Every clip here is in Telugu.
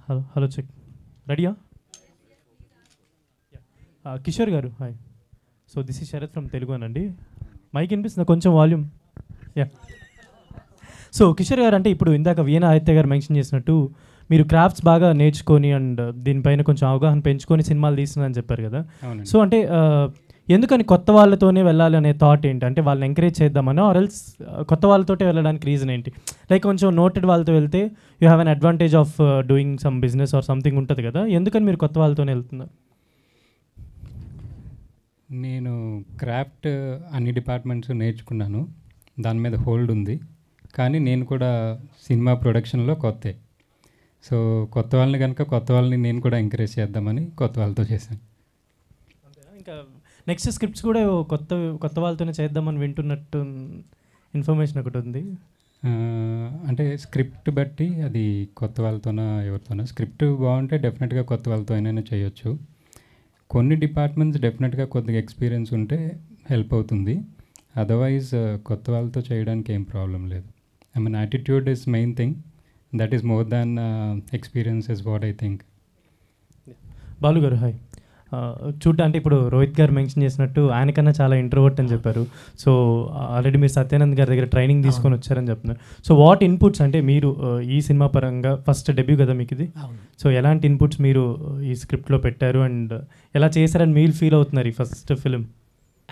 హలో హలో చెక్ రెడీయా? కిషోర్ గారు hi. So this is Sharath from Telugu అనండి. మైక్ వినిపిస్తుంది కొంచెం వాల్యూమ్. యా. సో కిషోర్ గారు, అంటే ఇప్పుడు ఇందాక వీణ ఆదిత్య గారు మెన్షన్ చేసినట్టు మీరు క్రాఫ్ట్స్ బాగా నేర్చుకొని అండ్ దీనిపైన కొంచెం అవగాహన పెంచుకొని సినిమాలు తీస్తున్నారని చెప్పారు కదా. సో అంటే ఎందుకని కొత్త వాళ్ళతోనే వెళ్ళాలి అనే థాట్ ఏంటి? అంటే వాళ్ళని ఎంకరేజ్ చేద్దామనో ఆర్ఎల్స్ కొత్త వాళ్ళతోటే వెళ్ళడానికి రీజన్ ఏంటి? లైక్ కొంచెం నోటెడ్ వాళ్ళతో వెళ్తే you have an advantage of doing some business or something ఉంటుంది కదా, ఎందుకని మీరు కొత్త వాళ్ళతోనే వెళ్తున్నారు? నేను క్రాఫ్ట్ అన్ని డిపార్ట్మెంట్స్ నేర్చుకున్నాను, దాని మీద హోల్డ్ ఉంది. కానీ నేను కూడా సినిమా ప్రొడక్షన్లో కొత్తే. సో కొత్త వాళ్ళని కనుక కొత్త వాళ్ళని నేను కూడా ఎంకరేజ్ చేద్దామని కొత్త వాళ్ళతో చేశాను. ఇంకా నెక్స్ట్ స్క్రిప్ట్స్ కూడా కొత్త కొత్త వాళ్ళతోనే చేద్దామని వింటున్నట్టు ఇన్ఫర్మేషన్ ఒకటి ఉంది. అంటే స్క్రిప్ట్ బట్టి అది కొత్త వాళ్ళతోనా ఎవరితోనా, స్క్రిప్ట్ బాగుంటే డెఫినెట్గా కొత్త వాళ్ళతో అయినా చేయొచ్చు. కొన్ని డిపార్ట్మెంట్స్ డెఫినెట్గా కొద్దిగా ఎక్స్పీరియన్స్ ఉంటే హెల్ప్ అవుతుంది, అదర్వైజ్ కొత్త వాళ్ళతో చేయడానికి ఏం ప్రాబ్లం లేదు. I mean attitude is main thing, that is more than experience is what I think. Balu గారు హాయ్. చూడ్డానికి ఇప్పుడు రోహిత్ గారు మెన్షన్ చేసినట్టు ఆయనకన్నా చాలా ఇంట్రోవర్ట్ అని చెప్పారు. సో ఆల్రెడీ మీరు సత్యానంద్ గారి దగ్గర ట్రైనింగ్ తీసుకొని వచ్చారని చెప్తున్నారు. సో వాట్ ఇన్పుట్స్ అంటే మీరు ఈ సినిమా పరంగా ఫస్ట్ డెబ్యూ కదా మీకు ఇది, సో ఎలాంటి ఇన్పుట్స్ మీరు ఈ స్క్రిప్ట్లో పెట్టారు అండ్ ఎలా చేశారని మీరు ఫీల్ అవుతున్నారు ఈ ఫస్ట్ ఫిలిం?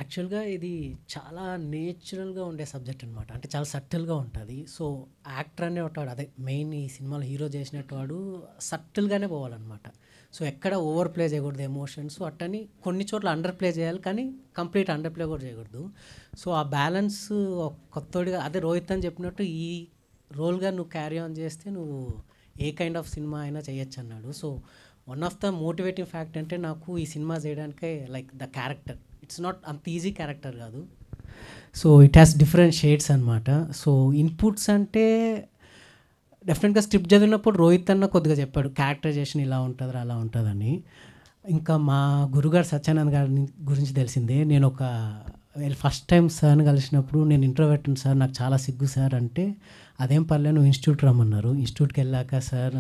యాక్చువల్గా ఇది చాలా నేచురల్గా ఉండే సబ్జెక్ట్ అనమాట, అంటే చాలా సటిల్గా ఉంటుంది. సో యాక్టర్ అనే ఉంటాడు, అదే మెయిన్ ఈ సినిమాలో హీరో చేసినట్టు వాడు సటిల్గానే పోవాలన్నమాట. సో ఎక్కడ ఓవర్ ప్లే చేయకూడదు ఎమోషన్స్, అట్టని కొన్ని చోట్ల అండర్ ప్లే చేయాలి కానీ కంప్లీట్ అండర్ ప్లే కూడా చేయకూడదు. సో ఆ బ్యాలెన్స్ కొత్తోడిగా, అదే రోహిత్ అని చెప్పినట్టు ఈ రోల్గా నువ్వు క్యారీ ఆన్ చేస్తే నువ్వు ఏ కైండ్ ఆఫ్ సినిమా అయినా చేయొచ్చు అన్నాడు. So one of the motivating fact అంటే నాకు ఈ సినిమా చేయడానికే like the character, it's not అంత ఈజీ క్యారెక్టర్ కాదు. So it has different shades అనమాట. సో ఇన్పుట్స్ అంటే డెఫినెట్గా స్క్రిప్ట్ చదివినప్పుడు రోహిత్ అన్న కొద్దిగా చెప్పాడు క్యారెక్టరైజేషన్ ఇలా ఉంటుంది అలా ఉంటుందని. ఇంకా మా గురుగారు సత్యానంద్ గారి గురించి తెలిసిందే. నేను ఒక ఫస్ట్ టైం సార్ని కలిసినప్పుడు నేను ఇంట్రోవర్ట్ సార్, నాకు చాలా సిగ్గు సార్ అంటే, అదేం పర్లేదు నువ్వు ఇన్స్టిట్యూట్ రమ్మన్నారు. ఇన్స్టిట్యూట్కి వెళ్ళాక సార్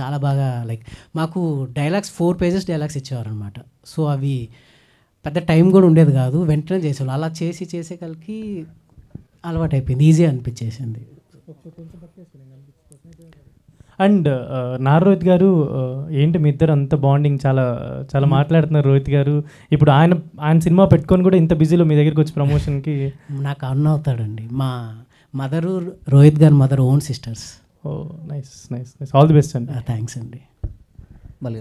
చాలా బాగా లైక్ మాకు డైలాగ్స్ 4 pages డైలాగ్స్ ఇచ్చేవారు అనమాట. సో అవి పెద్ద టైం కూడా ఉండేది కాదు, వెంటనే చేసేవాళ్ళు. అలా చేసే కలికి అలవాటు అయిపోయింది, ఈజీ అనిపించేసింది. అండ్ రోహిత్ గారు ఏంటి మీ ఇద్దరు అంత బాండింగ్, చాలా చాలా మాట్లాడుతున్నారు రోహిత్ గారు. ఇప్పుడు ఆయన సినిమా పెట్టుకొని కూడా ఇంత బిజీలో మీ దగ్గరికి వచ్చి ప్రమోషన్కి నాకు అన్న అవుతాడండి. మా మదరు రోహిత్ గారు mother own sisters. Oh nice nice nice, all the best అండి. థ్యాంక్స్ అండి. మళ్ళీ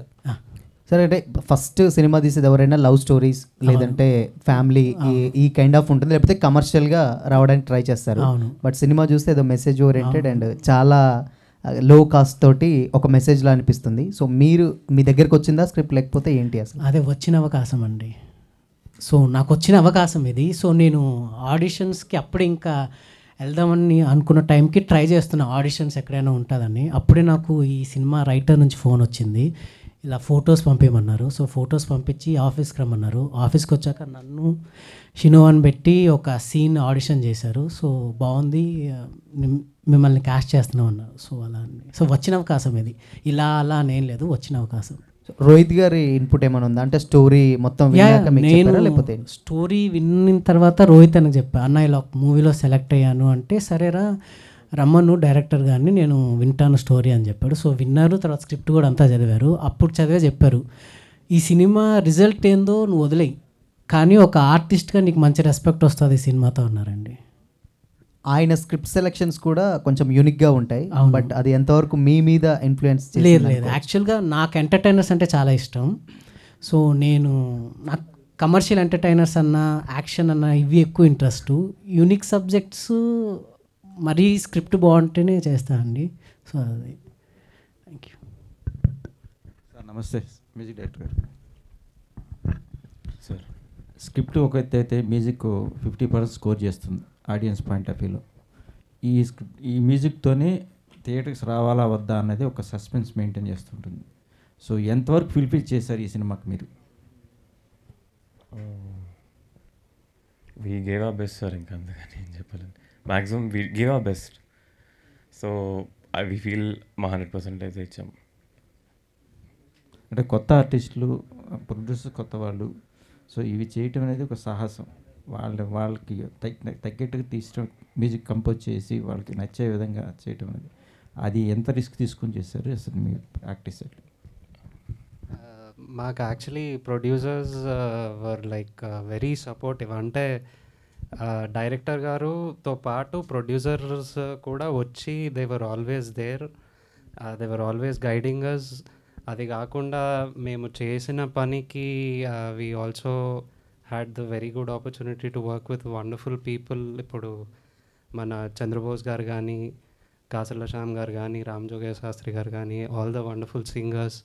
సరే, అంటే ఫస్ట్ సినిమా తీసేది ఎవరైనా లవ్ స్టోరీస్ లేదంటే ఫ్యామిలీ ఈ కైండ్ ఆఫ్ ఉంటుంది, లేకపోతే కమర్షియల్గా రావడానికి ట్రై చేస్తారు. బట్ సినిమా చూస్తే ఏదో మెసేజ్ ఓరియంటెడ్ అండ్ చాలా లో కాస్ట్ తోటి ఒక మెసేజ్లా అనిపిస్తుంది. సో మీరు మీ దగ్గరకు వచ్చిందా స్క్రిప్ట్, లేకపోతే ఏంటి అసలు? అదే వచ్చిన అవకాశం అండి. సో నాకు వచ్చిన అవకాశం ఇది. సో నేను ఆడిషన్స్కి అప్పుడే ఇంకా వెళ్దామని అనుకున్న టైంకి ట్రై చేస్తున్నా ఆడిషన్స్ ఎక్కడైనా ఉంటుందని. అప్పుడే నాకు ఈ సినిమా రైటర్ నుంచి ఫోన్ వచ్చింది, ఇలా ఫొటోస్ పంపించమన్నారు. సో ఫొటోస్ పంపించి ఆఫీస్కి రమ్మన్నారు. ఆఫీస్కి వచ్చాక నన్ను షినోవాన్ పెట్టి ఒక సీన్ ఆడిషన్ చేశారు. సో బాగుంది, మిమ్మల్ని క్యాస్ట్ చేస్తున్నాం అన్నారు. సో అలా సో వచ్చిన అవకాశం ఇది, ఇలా అలా నేను లేదు, వచ్చిన అవకాశం. రోహిత్ గారి ఇన్పుట్ ఏమైనా ఉందా? అంటే స్టోరీ మొత్తం లేకపోతే స్టోరీ విన్న తర్వాత రోహిత్ అని చెప్పా, అన్న ఇలా మూవీలో సెలెక్ట్ అయ్యాను అంటే, సరేరా రమ్మను డైరెక్టర్ గారిని, నేను వింటాను స్టోరీ అని చెప్పాడు. సో విన్నారు, తర్వాత స్క్రిప్ట్ కూడా అంతా చదివారు. అప్పుడు చదివే చెప్పారు, ఈ సినిమా రిజల్ట్ ఏందో నువ్వు వదిలేయి, కానీ ఒక ఆర్టిస్ట్గా నీకు మంచి రెస్పెక్ట్ వస్తుంది ఈ సినిమాతో అన్నారండి. ఆయన స్క్రిప్ట్ సెలెక్షన్స్ కూడా కొంచెం యూనిక్గా ఉంటాయి, బట్ అది ఎంతవరకు మీ మీద ఇన్ఫ్లుయెన్స్? లేదు, యాక్చువల్గా నాకు ఎంటర్టైనర్స్ అంటే చాలా ఇష్టం. సో నాకు కమర్షియల్ ఎంటర్టైనర్స్ అన్న, యాక్షన్ అన్న, ఇవి ఎక్కువ ఇంట్రెస్ట్. యూనిక్ సబ్జెక్ట్స్ మరీ స్క్రిప్ట్ బాగుంటేనే చేస్తానండి. సో అది. Thank you sir. నమస్తే, మ్యూజిక్ డైరెక్టర్ గారు. సార్, స్క్రిప్ట్ ఒక ఎత్తు అయితే మ్యూజిక్ 50% స్కోర్ చేస్తుంది ఆడియన్స్ పాయింట్ ఆఫ్ వ్యూలో. ఈ మ్యూజిక్తోనే థియేటర్స్ రావాలా వద్దా అన్నది ఒక సస్పెన్స్ మెయింటైన్ చేస్తుంటుంది. సో ఎంతవరకు ఫుల్ఫిల్ చేశారు ఈ సినిమాకి మీరు? We gave our best sir, ఇంకా అందుకని ఏం చెప్పాలండి. Maximum we gave our best. So we feel మా 100% అయితే ఇచ్చాం. అంటే కొత్త ఆర్టిస్టులు, ప్రొడ్యూసర్ కొత్త వాళ్ళు, సో ఇవి చేయటం అనేది ఒక సాహసం. వాళ్ళకి తగ్గట్టుగా తీసిన మ్యూజిక్ కంపోజ్ చేసి వాళ్ళకి నచ్చే విధంగా చేయటం అనేది, అది ఎంత రిస్క్ తీసుకొని చేశారు అసలు మీ ప్రాక్టీస్ ఎట్లా? మాకు actually producers were like very supportive. అంటే డైరెక్టర్ గారుతో పాటు ప్రొడ్యూసర్స్ కూడా వచ్చి they were always there, they were always guiding us. అది కాకుండా మేము చేసిన పనికి we also had the very good opportunity to work with wonderful people. ఇప్పుడు మన చంద్రబోస్ గారు కానీ, కాసర్ల శ్యామ్ గారు కానీ, రామ్ జోగయ్య శాస్త్రి గారు కానీ, all the wonderful singers.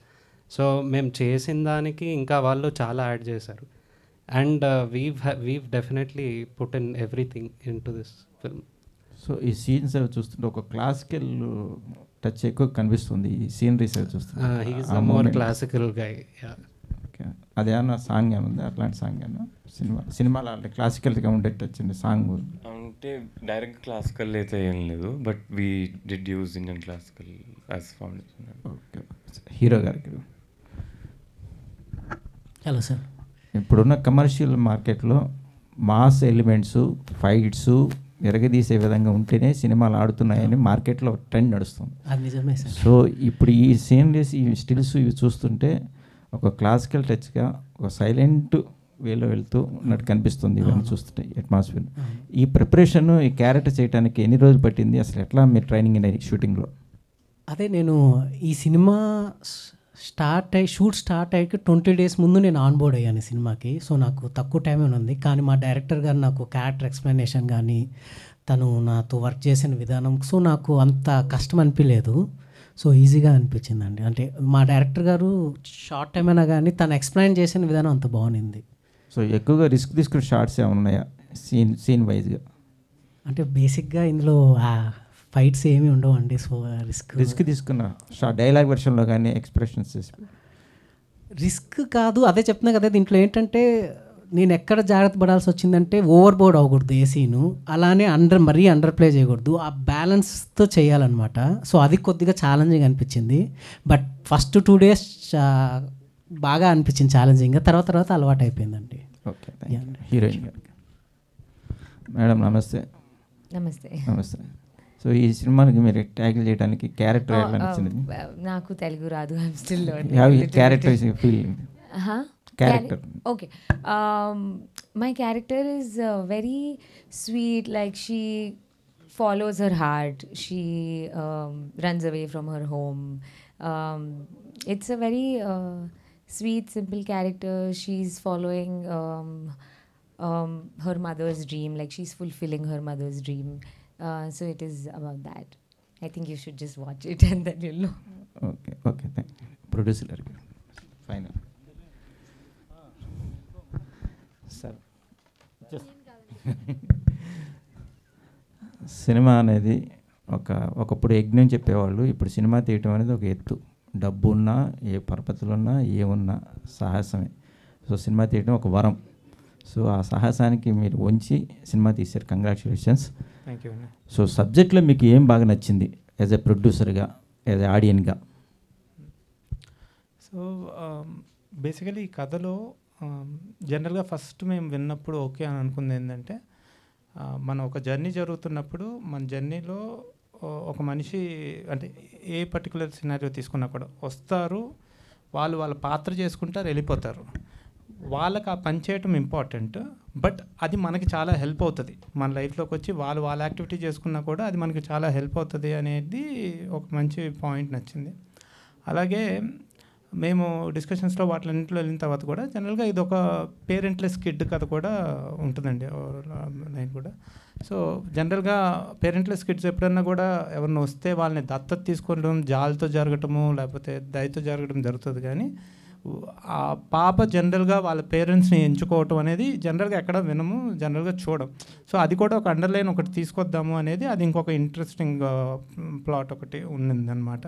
So మేము చేసిన దానికి ఇంకా వాళ్ళు చాలా యాడ్ చేశారు. And weave definitely put in everything in to this film. So ఈ సీన్స్ అవి చూస్తుంటే ఒక క్లాసికల్ టచ్ ఎక్కువ కనిపిస్తుంది ఈ సీనరీస్ అవి చూస్తుంటే. He's a more classical guy. Okay, అదేమన్నా సాంగ్ ఏముంది అట్లాంటి సాంగ్ ఏమన్నా సినిమాలో అంటే క్లాసికల్గా ఉండే టచ్ అండి సాంగ్? అంటే డైరెక్ట్ క్లాసికల్ అయితే ఏం లేదు, but we did use Indian classical as foundation. Okay, hero గారికి హలో సార్. ఇప్పుడున్న కమర్షియల్ మార్కెట్లో మాస్ ఎలిమెంట్స్, ఫైట్స్ ఎరగదీసే విధంగా ఉంటేనే సినిమాలు ఆడుతున్నాయని మార్కెట్లో ట్రెండ్ నడుస్తుంది. అది నిజమే సార్. సో ఇప్పుడు ఈ సీనరీస్, ఈ స్టిల్స్ ఇవి చూస్తుంటే ఒక క్లాసికల్ టచ్గా ఒక సైలెంట్ వేలో వెళ్తూ ఉన్నట్టు కనిపిస్తుంది ఇవన్నీ చూస్తుంటే అట్మాస్ఫియర్. ఈ ప్రిపరేషన్, ఈ క్యారెక్టర్ చేయడానికి ఎన్ని రోజులు పట్టింది అసలు? ఎట్లా మీరు ట్రైనింగ్ అనేది షూటింగ్లో? అదే నేను ఈ సినిమా షూట్ స్టార్ట్ అయ్యి 20 days ముందు నేను ఆన్ బోర్డ్ అయ్యాను ఈ సినిమాకి. సో నాకు తక్కువ టైమే ఉంది, కానీ మా డైరెక్టర్ గారు నాకు క్యారెక్టర్ ఎక్స్ప్లెనేషన్ కానీ, తను నాతో వర్క్ చేసిన విధానం, సో నాకు అంత కష్టం అనిపించలేదు. సో ఈజీగా అనిపించిందండి. అంటే మా డైరెక్టర్ గారు షార్ట్ టైం అయినా కానీ తను ఎక్స్ప్లెయిన్ చేసిన విధానం అంత బాగుంది. సో ఎక్కువగా రిస్క్ తీసుకునే షార్ట్స్ ఏమైనా ఉన్నాయా సీన్ వైజ్గా? అంటే బేసిక్గా ఇందులో ఫైట్స్ ఏమీ ఉండవండి. సో రిస్క్ తీసుకున్న డైలాగ్ వెర్షన్లో కానీ ఎక్స్ప్రెషన్స్ రిస్క్ కాదు, అదే చెప్తున్నా కదా. దీంట్లో ఏంటంటే నేను ఎక్కడ జాగ్రత్త పడాల్సి వచ్చిందంటే ఓవర్ బోర్డ్ అవ్వకూడదు ఏ సీను, అలానే మరీ అండర్ ప్లే చేయకూడదు, ఆ బ్యాలెన్స్తో చేయాలన్నమాట. సో అది కొద్దిగా ఛాలెంజింగ్ అనిపించింది. బట్ ఫస్ట్ 2 days బాగా అనిపించింది ఛాలెంజింగ్గా, తర్వాత అలవాటు అయిపోయిందండి. ఓకే, హీరోయిన్ గారికి మేడం నమస్తే. నమస్తే. సో ఈ సినిమాకి మీరు ట్యాకిల్ చేయడానికి క్యారెక్టర్ ఎలా నచ్చింది? నాకు తెలుగు రాదు, I'm still character feel character. Okay. My character is very sweet. Like she follows her heart. She runs away from her home. It's a very sweet, simple character. She's following her mother's dream. Like she's fulfilling her mother's dream. So it is about that. I think you should just watch it and then you'll know. Okay. Thank you. Producer, final. Sir, cinema అనేది ఒకప్పుడు యజ్ఞం చెప్పేవాళ్ళు, ఇప్పుడు సినిమా తీయటం అనేది ఒక ఎత్తు. డబ్బు ఉన్నా, ఏ పరపతులు ఉన్నా, ఏమున్నా సాహసమే. సో సినిమా తీయటం ఒక వరం. సో ఆ సాహసానికి మీరు వంచి సినిమా తీశారు, కంగ్రాచులేషన్స్. Thank you. సో సబ్జెక్ట్లో మీకు ఏం బాగా నచ్చింది యాజ్ ఎ ప్రొడ్యూసర్గా, యాజ్ ఎ ఆడియన్గా? సో బేసికలీ ఈ కథలో జనరల్గా ఫస్ట్ మేము విన్నప్పుడు ఓకే అని అనుకుంది ఏంటంటే, మనం ఒక జర్నీ జరుగుతున్నప్పుడు మన జర్నీలో ఒక మనిషి అంటే ఏ పర్టికులర్ సినారియో తీసుకున్నా కూడా వస్తారు, వాళ్ళ పాత్ర చేసుకుంటారు, వెళ్ళిపోతారు. వాళ్ళకి ఆ పని చేయటం ఇంపార్టెంట్, బట్ అది మనకి చాలా హెల్ప్ అవుతుంది. మన లైఫ్లోకి వచ్చి వాళ్ళ యాక్టివిటీ చేసుకున్నా కూడా అది మనకి చాలా హెల్ప్ అవుతుంది అనేది ఒక మంచి పాయింట్ నచ్చింది. అలాగే మేము డిస్కషన్స్లో వాటిలన్నింటిలో వెళ్ళిన తర్వాత కూడా జనరల్గా ఇది ఒక పేరెంట్లెస్ కిడ్ కథ కూడా ఉంటుందండి లైన్ కూడా. సో జనరల్గా పేరెంట్లెస్ కిడ్స్ ఎప్పుడన్నా కూడా ఎవరిని వస్తే వాళ్ళని దత్తత తీసుకోవడం, జాలితో జరగటము లేకపోతే దయతో జరగడం జరుగుతుంది. కానీ ఆ పాప జనరల్గా వాళ్ళ పేరెంట్స్ని ఎంచుకోవటం అనేది జనరల్గా ఎక్కడ వినము, జనరల్గా చూడం. సో అది కూడా ఒక అండర్లైన్ ఒకటి తీసుకొద్దాము అనేది అది ఇంకొక ఇంట్రెస్టింగ్ ప్లాట్ ఒకటి ఉన్నదన్నమాట.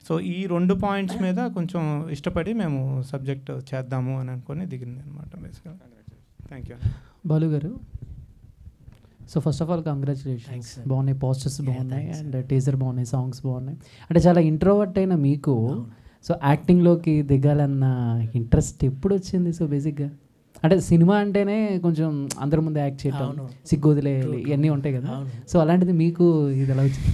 సో ఈ 2 పాయింట్స్ మీద కొంచెం ఇష్టపడి మేము సబ్జెక్ట్ చేద్దాము అని అనుకొని దిగింది అనమాట బేసిక్గా. Thank you. Balu garu, so first of all congratulations. బాగున్నాయి, పోస్టర్స్ బాగున్నాయి, అండ్ టీజర్ బాగున్నాయి, సాంగ్స్ బాగున్నాయి. అంటే చాలా ఇంట్రోవర్ట్ అయిన మీకు సో యాక్టింగ్లోకి దిగాలన్న ఇంట్రెస్ట్ ఎప్పుడు వచ్చింది? సో బేసిక్గా అంటే సినిమా అంటేనే కొంచెం అందరి ముందు యాక్ట్ చేయటం, సిగ్గు వదిలేయాలి, ఇవన్నీ ఉంటాయి కదా. సో అలాంటిది మీకు ఇది ఎలా వచ్చింది?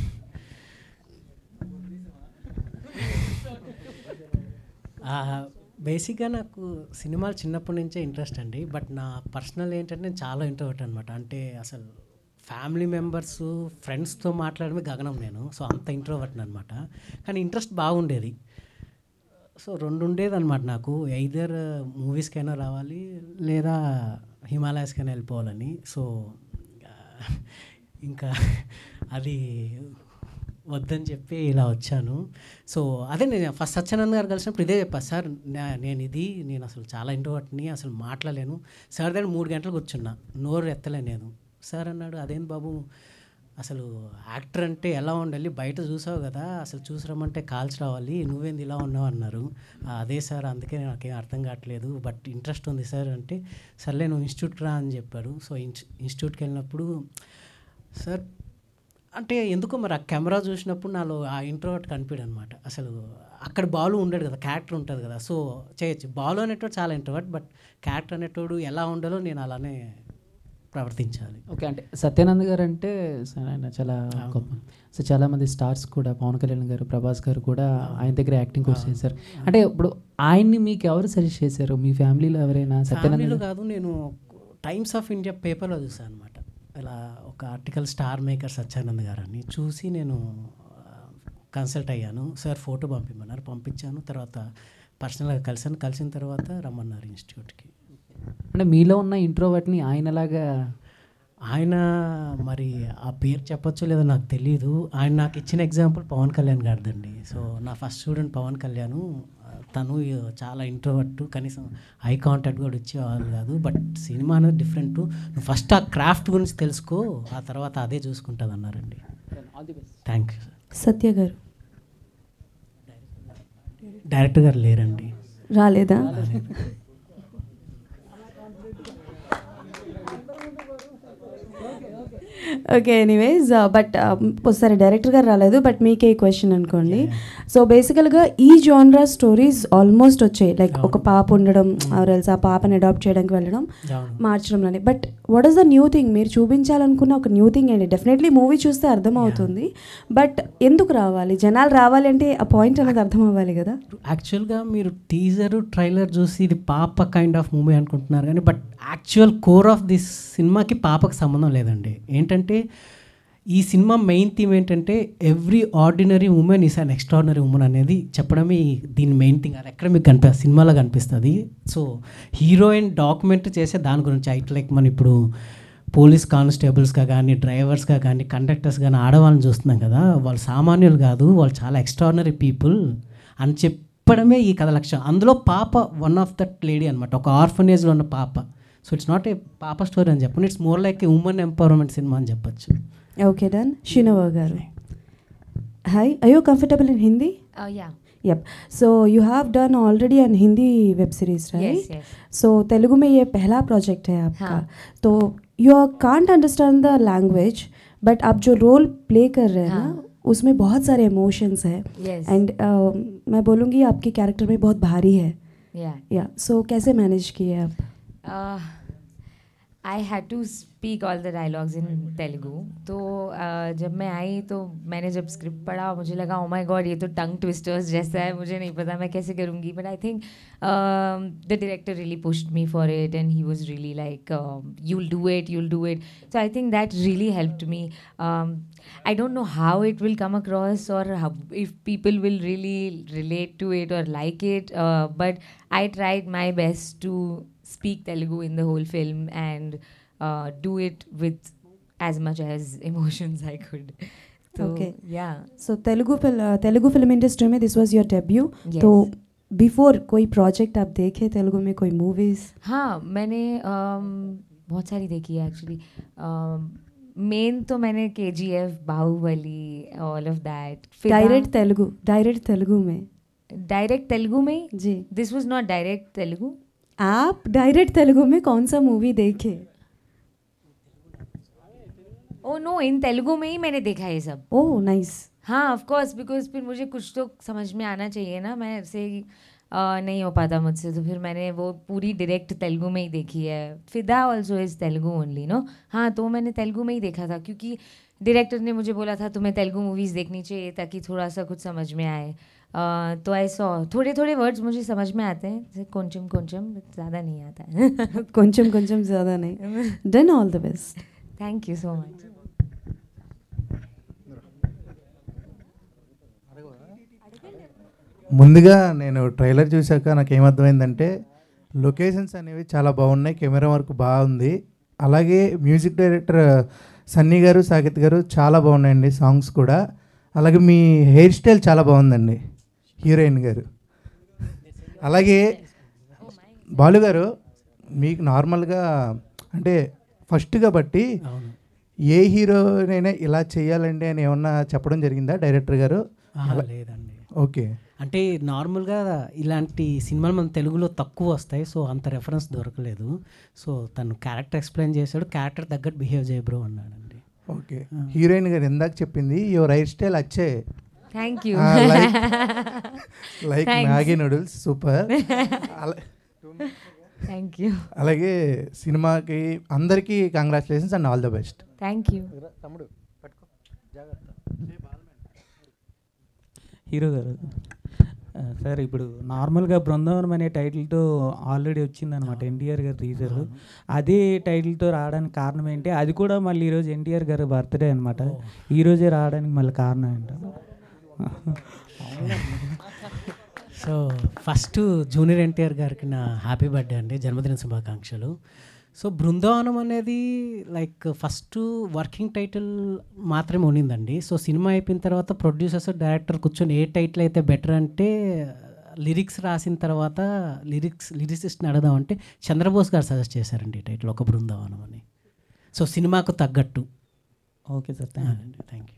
బేసిక్గా నాకు సినిమాలు చిన్నప్పటి నుంచే ఇంట్రెస్ట్ అండి. బట్ నా పర్సనల్ ఏంటంటే నేను చాలా ఇంట్రోవర్ట్ అనమాట. అంటే అసలు ఫ్యామిలీ మెంబర్స్, ఫ్రెండ్స్తో మాట్లాడమే గగనం నేను. సో అంత ఇంట్రోవర్ట్ అనమాట. కానీ ఇంట్రెస్ట్ బాగుండేది. సో రెండు ఉండేది అనమాట నాకు. ఎయిదర్ మూవీస్కైనా రావాలి లేదా హిమాలయాస్కైనా వెళ్ళిపోవాలని. సో ఇంకా అది వద్దని చెప్పి ఇలా వచ్చాను. సో అదే నేను ఫస్ట్ సత్యానంద్ గారు కలిసినప్పుడు ఇదే చెప్పాను, సార్ నేను అసలు చాలా ఇంట్రోవర్ట్ని, అసలు మాట్లాడలేను సార్. దగ్గర 3 గంటలు కూర్చున్నా, నోరు ఎత్తలే నేను. సార్ అన్నాడు, అదేం బాబు అసలు యాక్టర్ అంటే ఎలా ఉండాలి, బయట చూసావు కదా, అసలు చూసి రమ్మంటే కాల్చి రావాలి, నువ్వేంది ఇలా ఉన్నావు అన్నారు. అదే సార్, అందుకే నాకేం అర్థం కావట్లేదు, బట్ ఇంట్రెస్ట్ ఉంది సార్ అంటే, సర్లే నువ్వు ఇన్స్టిట్యూట్కి రా అని చెప్పారు. సో ఇన్స్టిట్యూట్కి వెళ్ళినప్పుడు సార్ అంటే ఎందుకో మరి ఆ కెమెరా చూసినప్పుడు నాలో ఆ ఇంట్రోవర్ట్ కనిపించడు అనమాట. అసలు అక్కడ బాలు ఉండడు కదా, క్యారెక్టర్ ఉంటుంది కదా, సో చేయొచ్చు. బాలు అనేటోడు చాలా ఇంట్రోవర్ట్, బట్ క్యారెక్టర్ అనేటోడు ఎలా ఉండాలో నేను అలానే ప్రవర్తించాలి. ఓకే, అంటే సత్యానంద్ గారు అంటే ఆయన చాలా గొప్ప. సో చాలామంది స్టార్స్ కూడా, పవన్ కళ్యాణ్ గారు, ప్రభాస్ గారు కూడా ఆయన దగ్గర యాక్టింగ్ కోర్స్ చేశారు. అంటే ఇప్పుడు ఆయన్ని మీకు ఎవరు సజెస్ట్ చేశారు? మీ ఫ్యామిలీలో ఎవరైనా? సత్యానంద్ కాదు, నేను టైమ్స్ ఆఫ్ ఇండియా పేపర్లో చూసాను అనమాట. ఇలా ఒక ఆర్టికల్ స్టార్ మేకర్ సత్యానంద్ గారు అని చూసి నేను కన్సల్ట్ అయ్యాను. సార్ ఫోటో పంపిమన్నారు, పంపించాను. తర్వాత పర్సనల్గా కలిసిన తర్వాత రమ్మన్నారు ఇన్స్టిట్యూట్కి. అంటే మీలో ఉన్న ఇంట్రోవర్ట్ని ఆయనలాగా ఆయన మరి ఆ పేరు చెప్పొచ్చో లేదో నాకు తెలియదు. ఆయన నాకు ఇచ్చిన ఎగ్జాంపుల్ పవన్ కళ్యాణ్ గారిదండి. సో నా ఫస్ట్ స్టూడెంట్ పవన్ కళ్యాణ్, తను చాలా ఇంట్రోవర్ట్, కనీసం ఐ కాంటాక్ట్ కూడా ఇచ్చేవాళ్ళు కాదు. బట్ సినిమా అనేది డిఫరెంట్, నువ్వు ఫస్ట్ ఆ క్రాఫ్ట్ గురించి తెలుసుకో, ఆ తర్వాత అదే చూసుకుంటుంది అన్నారండి. Thank you. సత్య గారు డైరెక్టర్ గారు లేరండి, రాలేదా? ఓకే, ఎనీవేస్ బట్ ఒకసారి డైరెక్టర్ గారు రాలేదు, బట్ మీకే క్వశ్చన్ అనుకోండి. సో బేసికల్గా ఈ జానరా స్టోరీస్ ఆల్మోస్ట్ వచ్చాయి, లైక్ ఒక పాప ఉండడం, ఆ పాపని అడాప్ట్ చేయడానికి వెళ్ళడం, మార్చడంలోనే. But what is the new thing? మీరు చూపించాలనుకున్న ఒక న్యూ థింగ్ ఏంటి? డెఫినెట్లీ మూవీ చూస్తే అర్థమవుతుంది, బట్ ఎందుకు రావాలి, జనాలు రావాలి అంటే ఆ పాయింట్ అనేది అర్థం అవ్వాలి కదా. యాక్చువల్గా మీరు టీజర్, ట్రైలర్ చూసి ఇది పాప కైండ్ ఆఫ్ మూవీ అనుకుంటున్నారు కానీ, but actual core of this సినిమాకి పాపకు సంబంధం లేదండి. ఏంటంటే ఈ సినిమా మెయిన్ థీమ్ ఏంటంటే every ordinary women is an extraordinary women అనేది చెప్పడమే దీని మెయిన్ థింగ్. అది ఎక్కడ మీకు కనిపిస్తుంది, సినిమాలో కనిపిస్తుంది. సో హీరోయిన్ డాక్యుమెంటరీ చేసే దాని గురించి, అయితే లైక్ మనం ఇప్పుడు పోలీస్ కానిస్టేబుల్స్గా కానీ, డ్రైవర్స్గా కానీ, కండక్టర్స్ కానీ ఆడవాళ్ళని చూస్తున్నాం కదా, వాళ్ళు సామాన్యులు కాదు, వాళ్ళు చాలా ఎక్స్ట్రాడినరీ పీపుల్ అని చెప్పడమే ఈ కథ లక్ష్యం. అందులో పాప వన్ ఆఫ్ దట్ లేడీ అనమాట, ఒక ఆర్ఫనేజ్లో ఉన్న పాప. సో ఇట్స్ నాట్ ఏ పాప స్టోరీ అని చెప్పండి, it's more like a women empowerment cinema అని చెప్పచ్చు. Okay done. Shinova garu, hi, are you comfortable in Hindi? Yeah. Yep. So you have done already an Hindi web series, right? Yes. So Telugu में ये पहला project है आपका. तो you can't understand the language, but आप जो role play कर रहे हैं ना, उसमें बहुत सारे emotions है. Yes. And मैं बोलूँगी आपकी character में बहुत भारी है. Yeah. So कैसे manage किए आप? I had to speak all the dialogues in Telugu. तो जब मैं आई तो मैंने जब स्क्रिप्ट पढ़ा, मुझे लगा ओ माय गॉड, ये तो टंग ट्विस्टर्स जैसा है, मुझे नहीं पता मैं कैसे करूँगी. But I think the director really pushed me for it and he was really like you'll do it. So I think that really helped me. I don't know how it will come across or how, if people will really relate to it or like it, but I tried my best to speak Telugu in the whole film and do it with as much as emotions I could. So, Okay. Yeah. So Telugu film industry में this was your debut. Yes. तो before कोई project आप देखे तेलुगु में, कोई movies? हाँ, मैंने बहुत सारी देखी है एक्चुअली. मेन तो मैंने KGF, Baahubali, all of that. Direct Telugu में? डायरेक्ट तेलुगु में जी. This was not direct Telugu. आप डायरेक्ट तेलुगु में कौन सा मूवी देखे? ओ नो, इन तेलुगु में ही मैंने देखा ये सब. Oh nice. हाँ ऑफ कोर्स, बिकॉज फिर मुझे कुछ तो समझ में आना चाहिए ना, मैं ऐसे ही नहीं हो पाता मुझसे, तो फिर मैंने वो पूरी डायरेक्ट तेलुगु में ही देखी है. Fidaa also is Telugu only no. हाँ तो मैंने तेलुगु में ही देखा था, क्योंकि डायरेक्टर ने मुझे बोला था तुम्हें तेलुगु मूवीज़ देखनी चाहिए ताकि थोड़ा सा कुछ समझ में आए. तो ऐसा थोड़े थोड़े वर्ड्स मुझे समझ में आते हैं, जैसे కొంచెం కొంచెం, ज़्यादा नहीं आता है. కొంచెం కొంచెం ज़्यादा नहीं. Then all the best. Thank you so much. ముందుగా నేను ట్రైలర్ చూశాక నాకు ఏమర్థమైందంటే లొకేషన్స్ అనేవి చాలా బాగున్నాయి, కెమెరా వర్క్ బాగుంది, అలాగే మ్యూజిక్ డైరెక్టర్ సన్నీ గారు సాకేత్ గారు చాలా బాగున్నాయండి, సాంగ్స్ కూడా, అలాగే మీ హెయిర్ స్టైల్ చాలా బాగుందండి హీరోయిన్ గారు. అలాగే బాలు గారు మీకు నార్మల్గా అంటే ఫస్ట్ కాబట్టి ఏ హీరోనైనా ఇలా చేయాలండి అని ఏమన్నా చెప్పడం జరిగిందా డైరెక్టర్ గారు? లేదండి. ఓకే. అంటే నార్మల్గా ఇలాంటి సినిమాలు మన తెలుగులో తక్కువ వస్తాయి, సో అంత రెఫరెన్స్ దొరకలేదు. సో తను క్యారెక్టర్ ఎక్స్ప్లెయిన్ చేశాడు, క్యారెక్టర్ తగ్గట్టు బిహేవ్ చేయ బ్రో అన్నాడండి. ఓకే. హీరోయిన్ గారు ఇందాక చెప్పింది యువర్ హెయిర్ స్టైల్ అచ్చే, thank you, like Maggi noodles, super. Thank you. అలాగే సినిమాకి అందరికీ congratulations and all the best. Thank you. Hero గారు సార్, ఇప్పుడు నార్మల్గా బృందావనం అనే టైటిల్తో ఆల్రెడీ వచ్చిందనమాట ఎన్టీఆర్ గారి టీజర్. అదే టైటిల్తో రావడానికి కారణం ఏంటి? అది కూడా మళ్ళీ ఈరోజు ఎన్టీఆర్ గారి బర్త్డే అనమాట, ఈరోజే రావడానికి మళ్ళీ కారణం ఏంటో. సో ఫస్ట్ జూనియర్ ఎన్టీఆర్ గారికి నా హ్యాపీ బర్త్డే అండి, జన్మదిన శుభాకాంక్షలు. సో బృందావనం అనేది లైక్ ఫస్ట్ వర్కింగ్ టైటిల్ మాత్రమే ఉన్నిందండి. సో సినిమా అయిపోయిన తర్వాత ప్రొడ్యూసర్స్ డైరెక్టర్ కూర్చొని ఏ టైటిల్ అయితే బెటర్ అంటే లిరిక్స్ రాసిన తర్వాత లిరిసిస్ట్ని అడదామంటే చంద్రబోస్ గారు సజెస్ట్ చేశారండి ఈ టైటిల్, ఒక బృందావనం అని. సో సినిమాకు తగ్గట్టు. Okay sir, thank you.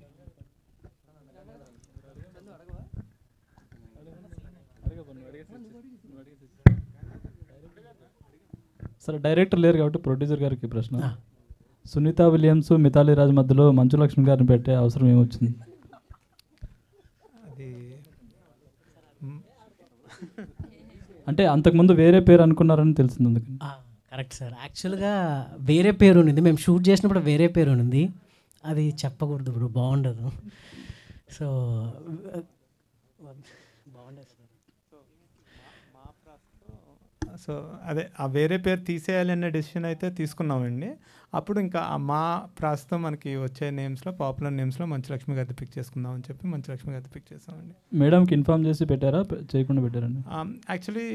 సరే డైరెక్టర్ లేరు కాబట్టి ప్రొడ్యూసర్ గారికి ప్రశ్న. సునీత విలియమ్స్ మిథాలీ రాజ్ మధ్యలో మంచు లక్ష్మి గారిని పెట్టే అవసరం ఏమొచ్చింది? అంటే అంతకుముందు వేరే పేరు అనుకున్నారని తెలిసింది అందుకని. కరెక్ట్ సార్, యాక్చువల్గా వేరే పేరు ఉన్నింది, మేము షూట్ చేసినప్పుడు వేరే పేరు ఉన్నింది, అది చెప్పకూడదు ఇప్పుడు, బాగుండదు. సో బాగుండదు సార్. సో అదే ఆ వేరే పేరు తీసేయాలి అనే డెసిషన్ అయితే తీసుకున్నామండి. అప్పుడు ఇంకా మా ప్రస్తుతం మనకి వచ్చే నేమ్స్లో పాపులర్ నేమ్స్లో మంచులక్ష్మి గారిది పిక్ చేసుకుందాం అని చెప్పి మంచులక్ష్మి గారిది పిక్ చేసామండి. మేడంకి ఇన్ఫార్మ్ చేసి పెట్టారా, చేయకుండా పెట్టారండి? యాక్చువల్లీ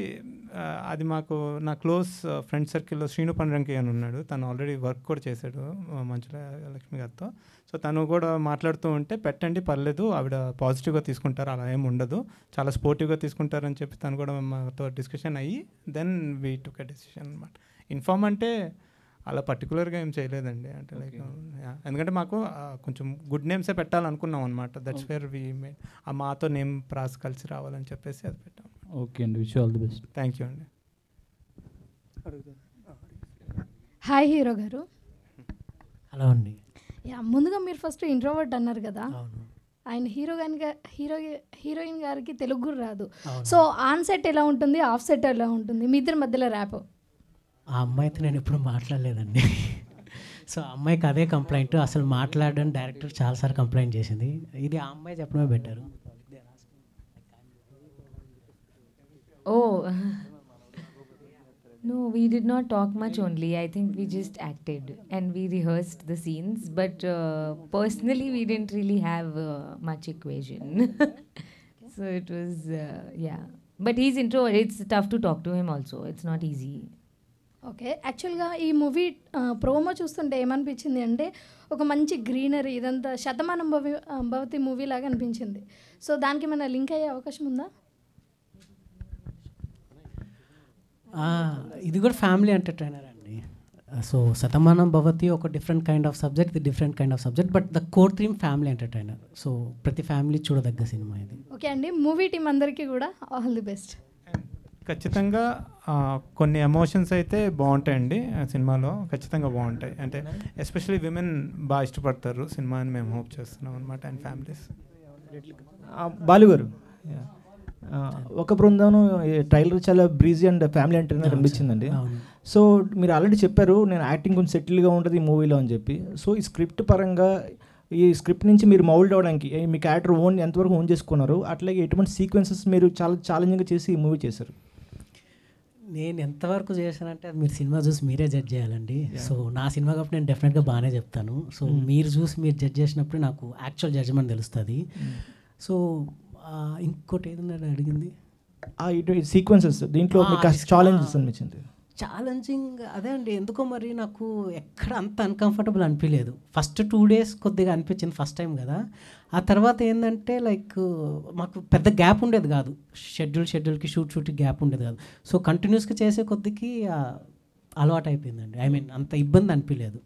అది మాకు నా క్లోజ్ ఫ్రెండ్ సర్కిల్లో శ్రీను పండ్రంకి అని ఉన్నాడు, తను ఆల్రెడీ వర్క్ కూడా చేశాడు మంచులక్ష్మి గారితో. సో తను కూడా మాట్లాడుతూ ఉంటే పెట్టండి పర్లేదు, ఆవిడ పాజిటివ్గా తీసుకుంటారు, అలా ఏమి ఉండదు, చాలా స్పోర్టివ్గా తీసుకుంటారని చెప్పి తను కూడా మాతో డిస్కషన్ అయ్యి then we took a decision అనమాట. ఇన్ఫార్మ్ అంటే అలా పర్టికులర్గా ఏం చేయలేదండి, అంటే లైక్ ఎందుకంటే మాకు కొంచెం గుడ్ నేమ్సే పెట్టాలనుకున్నాం అనమాట. దట్స్ వేర్ వీ మేడ్ మాతో నేమ్ ప్రాస్ కలిసి రావాలని చెప్పేసి అది పెట్టాం. ఓకే అండి, wish all the best. Thank you అండి. హాయ్ హీరో గారు. హలో అండి. ముందుగా మీరు ఫస్ట్ ఇంట్రోవర్ట్ అన్నారు కదా, ఆయన హీరోయిన్ గారికి తెలుగు రాదు, సో ఆన్ సెట్ ఎలా ఉంటుంది, ఆఫ్ సెట్ ఎలా ఉంటుంది, మీ ఇద్దరి మధ్యలో ర్యాప్? ఆ అమ్మాయితో నేను ఎప్పుడు మాట్లాడలేదండి. సో ఆ అమ్మాయికి అదే కంప్లైంట్, అసలు మాట్లాడని డైరెక్టర్ చాలాసార్లు కంప్లైంట్ చేసింది, ఇది ఆ అమ్మాయి చెప్పడమే better. Oh, no, we did not talk much only. I think we just acted and we rehearsed the scenes. But personally, we didn't really have much equation. So it was, yeah. But he's introvert. It's tough to talk to him also. It's not easy. Okay, యాక్చువల్గా ఈ మూవీ ప్రోమో చూస్తుంటే ఏమనిపించింది అంటే ఒక మంచి గ్రీనరీ, ఇదంతా శతమానం భవతి మూవీ లాగా అనిపించింది. సో దానికి మన లింక్ అయ్యే అవకాశం ఉందా? ఇది కూడా ఫ్యామిలీ ఎంటర్టైనర్ అండి. సో శతమానం భవతి ఒక డిఫరెంట్ కైండ్ ఆఫ్ సబ్జెక్ట్, ఇది different kind of subject, but the core theme family entertainer. So ప్రతి ఫ్యామిలీ చూడదగ్గ సినిమా ఇది. ఓకే అండి, మూవీ టీం అందరికీ కూడా ఆల్ ది బెస్ట్. ఖచ్చితంగా కొన్ని ఎమోషన్స్ అయితే బాగుంటాయండి సినిమాలో, ఖచ్చితంగా బాగుంటాయి. అంటే ఎస్పెషల్లీ విమెన్ బాగా ఇష్టపడతారు సినిమా అని మేము హోప్ చేస్తున్నాం అనమాట, అండ్ ఫ్యామిలీస్. బాలుగారు ఒక బృందం ట్రైలర్ చాలా బ్రీజీ అండ్ ఫ్యామిలీ ఎంటర్టైనర్ కనిపించిందండి. సో మీరు ఆల్రెడీ చెప్పారు నేను యాక్టింగ్ కొంచెం సెటిల్గా ఉంటుంది ఈ మూవీలో అని చెప్పి. సో ఈ స్క్రిప్ట్ పరంగా ఈ స్క్రిప్ట్ నుంచి మీరు మౌల్డ్ అవ్వడానికి మీ క్యారెక్టర్ ఎంతవరకు ఓన్ చేసుకున్నారు, అట్లాగే ఎటువంటి సీక్వెన్సెస్ మీరు చాలా ఛాలెంజింగ్గా చేసి ఈ మూవీ చేశారు? నేను ఎంతవరకు చేశానంటే అది మీరు సినిమా చూసి మీరే జడ్జ్ చేయాలండి. సో నా సినిమా కాబట్టి నేను డెఫినెట్గా బాగానే చెప్తాను. సో మీరు చూసి మీరు జడ్జ్ చేసినప్పుడు నాకు యాక్చువల్ జడ్జ్మెంట్ తెలుస్తుంది. సో ఇంకోటి ఏదన్నా అడిగింది సీక్వెన్సెస్ దీంట్లో మీకు ఛాలెంజెస్ అనిపించింది? ఛాలెంజింగ్ అదే అండి, ఎందుకో మరి నాకు ఎక్కడ అంత అన్కంఫర్టబుల్ అనిపించలేదు. ఫస్ట్ 2 days కొద్దిగా అనిపించింది, ఫస్ట్ టైం కదా. ఆ తర్వాత ఏంటంటే లైక్ మాకు పెద్ద గ్యాప్ ఉండేది కాదు, షెడ్యూల్కి షూట్కి గ్యాప్ ఉండేది కాదు. సో కంటిన్యూస్గా చేసే కొద్దికి అలవాటు అయిపోయిందండి. ఐ మీన్ అంత ఇబ్బంది అనిపించలేదు.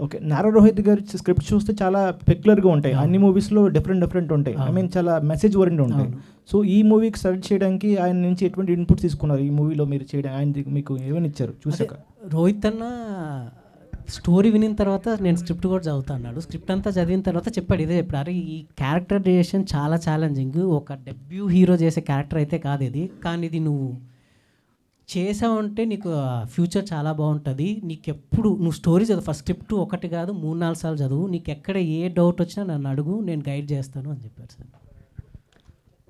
ఓకే, నారా రోహిత్ గారి స్క్రిప్ట్ చూస్తే చాలా పెక్యులర్గా ఉంటాయి, అన్ని మూవీస్లో డిఫరెంట్ ఉంటాయి. ఐ మీన్ చాలా మెసేజ్ ఓరియంటెడ్ ఉంటాయి. సో ఈ మూవీకి సెలెక్ట్ చేయడానికి ఆయన నుంచి ఎటువంటి ఇన్పుట్ తీసుకున్నారు? ఈ మూవీలో మీరు చేయడం ఆయన మీకు ఏమైనా ఇచ్చారు చూసాక? రోహిత్ అన్న స్టోరీ వినిన తర్వాత నేను స్క్రిప్ట్ కూడా చదువుతా అన్నాడు. స్క్రిప్ట్ అంతా చదివిన తర్వాత చెప్పాడు, ఇదే చెప్పాడు, అరే ఈ క్యారెక్టరైజేషన్ చాలా ఛాలెంజింగ్, ఒక డెబ్యూ హీరో చేసే క్యారెక్టర్ అయితే కాదు ఇది, కానీ ఇది నువ్వు చేసావంటే నీకు ఫ్యూచర్ చాలా బాగుంటుంది. నీకు ఎప్పుడు నువ్వు స్టోరీ చదువు, ఫస్ట్ స్క్రిప్ట్ 1 కాదు 3-4 సార్లు చదువు, నీకు ఎక్కడ ఏ డౌట్ వచ్చినా నన్ను అడుగు, నేను గైడ్ చేస్తాను అని చెప్పారు sir.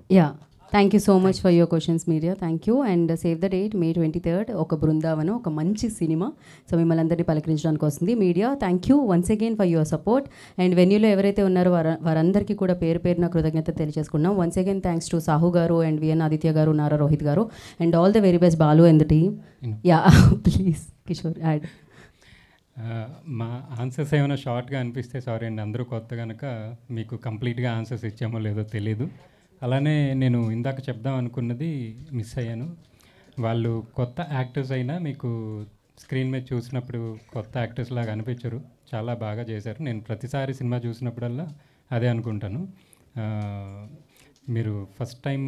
Yeah, thank you so much for your questions media. Thank you. And save the date May 23rd ఒక బృందావనం, ఒక మంచి సినిమా. సో మిమ్మల్ని అందరినీ పలకరించడానికి వస్తుంది media. Thank you once again for your support. And వెన్యూలో ఎవరైతే ఉన్నారో వారందరికీ కూడా పేరున కృతజ్ఞత తెలియజేసుకున్నాం. Once again thanks to Sahu garu and VN Aditya garu, Nara Rohit garu, and all the very best Balu and the team. Yeah please Kishore add. మా ఆన్సర్స్ ఏమైనా షార్ట్గా అనిపిస్తే సారీ అండి, అందరూ కొత్త కనుక మీకు కంప్లీట్గా ఆన్సర్స్ ఇచ్చామో లేదో తెలీదు. అలానే నేను ఇందాక చెప్దాం అనుకున్నది మిస్ అయ్యాను. వాళ్ళు కొత్త యాక్టర్స్ అయినా మీకు స్క్రీన్ మీద చూసినప్పుడు కొత్త యాక్టర్స్ లాగా అనిపించరు, చాలా బాగా చేశారు. నేను ప్రతిసారి సినిమా చూసినప్పుడల్లా అదే అనుకుంటాను, మీరు ఫస్ట్ టైం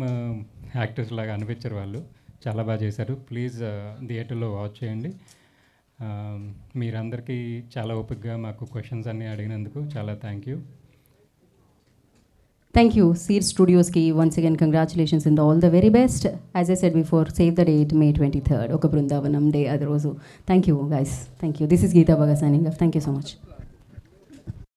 యాక్టర్స్ లాగా అనిపించరు, వాళ్ళు చాలా బాగా చేశారు. ప్లీజ్ థియేటర్లో వాచ్ చేయండి. మీరందరికీ చాలా ఓపికగా మాకు క్వశ్చన్స్ అన్నీ అడిగినందుకు చాలా thank you. Thank you, Seed Studios ki once again congratulations and all the very best. As I said before, save the date May 23rd. Oka Brindavanam Day adi roju. Thank you guys. Thank you. This is Geeta Baga signing off. Thank you so much.